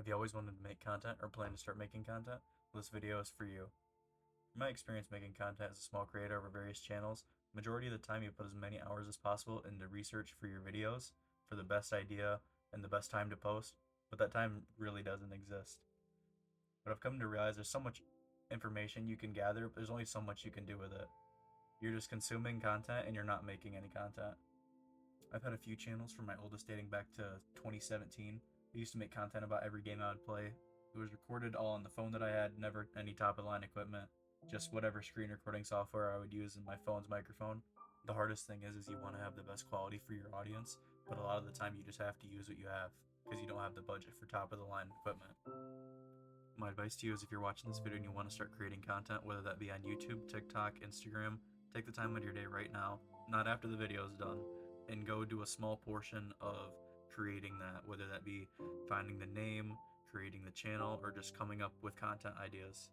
Have you always wanted to make content or plan to start making content? Well, this video is for you. From my experience making content as a small creator over various channels, majority of the time you put as many hours as possible into research for your videos, for the best idea and the best time to post, but that time really doesn't exist. But I've come to realize there's so much information you can gather, but there's only so much you can do with it. You're just consuming content and you're not making any content. I've had a few channels from my oldest dating back to 2017. I used to make content about every game I would play. It was recorded all on the phone that I had, never any top of the line equipment, just whatever screen recording software I would use in my phone's microphone. The hardest thing is you want to have the best quality for your audience, but a lot of the time you just have to use what you have because you don't have the budget for top of the line equipment. My advice to you is if you're watching this video and you want to start creating content, whether that be on YouTube, TikTok, Instagram, take the time out of your day right now, not after the video is done, and go do a small portion of creating that, whether that be finding the name, creating the channel, or just coming up with content ideas.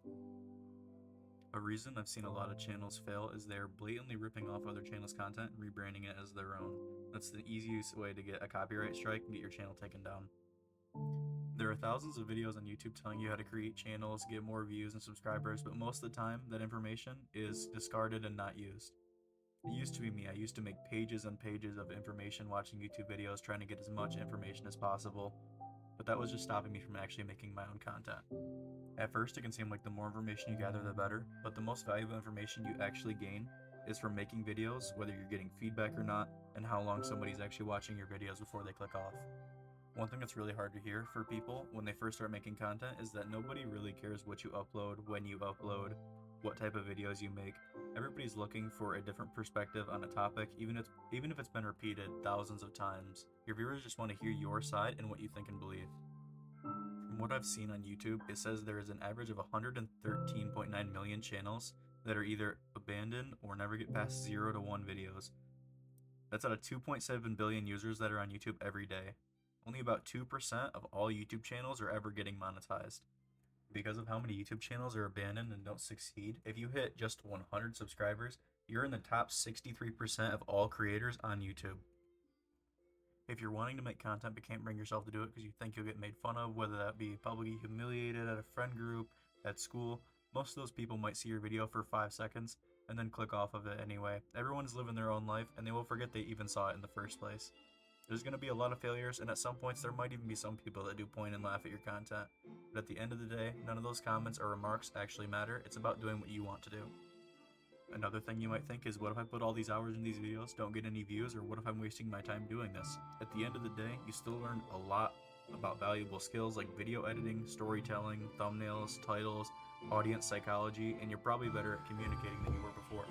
A reason I've seen a lot of channels fail is they're blatantly ripping off other channels' content and rebranding it as their own. That's the easiest way to get a copyright strike and get your channel taken down. There are thousands of videos on YouTube telling you how to create channels, get more views and subscribers, but most of the time that information is discarded and not used. It used to be me. I used to make pages and pages of information watching YouTube videos trying to get as much information as possible, but that was just stopping me from actually making my own content. At first it can seem like the more information you gather the better, but the most valuable information you actually gain is from making videos, whether you're getting feedback or not, and how long somebody's actually watching your videos before they click off. One thing that's really hard to hear for people when they first start making content is that nobody really cares what you upload, when you upload, what type of videos you make. Everybody's looking for a different perspective on a topic, even if it's been repeated thousands of times. Your viewers just want to hear your side and what you think and believe. From what I've seen on YouTube, it says there is an average of 113.9 million channels that are either abandoned or never get past 0 to 1 videos. That's out of 2.7 billion users that are on YouTube every day. Only about 2% of all YouTube channels are ever getting monetized. Because of how many YouTube channels are abandoned and don't succeed, if you hit just 100 subscribers, you're in the top 63% of all creators on YouTube. If you're wanting to make content but can't bring yourself to do it because you think you'll get made fun of, whether that be publicly humiliated at a friend group, at school, most of those people might see your video for 5 seconds and then click off of it anyway. Everyone's living their own life and they will forget they even saw it in the first place. There's going to be a lot of failures, and at some points there might even be some people that do point and laugh at your content. But at the end of the day, none of those comments or remarks actually matter. It's about doing what you want to do. Another thing you might think is, what if I put all these hours in these videos, don't get any views, or what if I'm wasting my time doing this? At the end of the day, you still learn a lot about valuable skills like video editing, storytelling, thumbnails, titles, audience psychology, and you're probably better at communicating than you were before.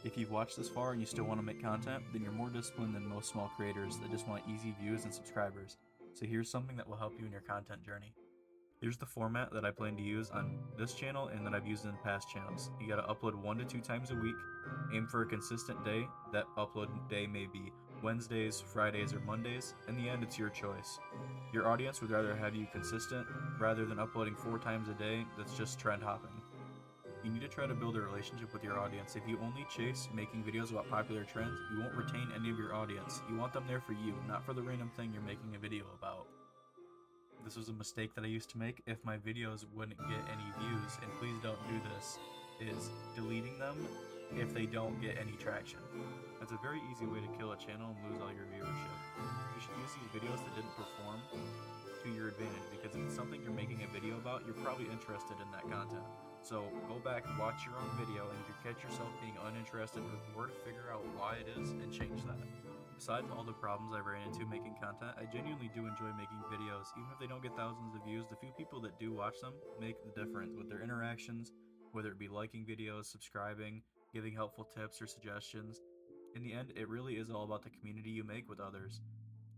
If you've watched this far and you still want to make content, then you're more disciplined than most small creators that just want easy views and subscribers. So here's something that will help you in your content journey. Here's the format that I plan to use on this channel and that I've used in past channels. You gotta upload 1 to 2 times a week, aim for a consistent day. That upload day may be Wednesdays, Fridays, or Mondays. In the end, it's your choice. Your audience would rather have you consistent rather than uploading 4 times a day that's just trend hopping. You need to try to build a relationship with your audience. If you only chase making videos about popular trends, you won't retain any of your audience. You want them there for you, not for the random thing you're making a video about. This was a mistake that I used to make if my videos wouldn't get any views, and please don't do this, is deleting them if they don't get any traction. That's a very easy way to kill a channel and lose all your viewership. You should use these videos that didn't perform to your advantage, because if it's something you're making a video about, you're probably interested in that content. So go back, watch your own video, and if you catch yourself being uninterested or bored, figure out why it is and change that. Besides all the problems I've ran into making content, I genuinely do enjoy making videos. Even if they don't get thousands of views, the few people that do watch them make the difference with their interactions, whether it be liking videos, subscribing, giving helpful tips or suggestions. In the end, it really is all about the community you make with others.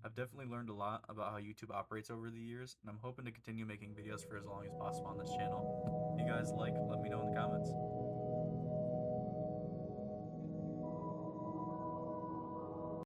I've definitely learned a lot about how YouTube operates over the years, and I'm hoping to continue making videos for as long as possible on this channel. If you guys like, let me know in the comments.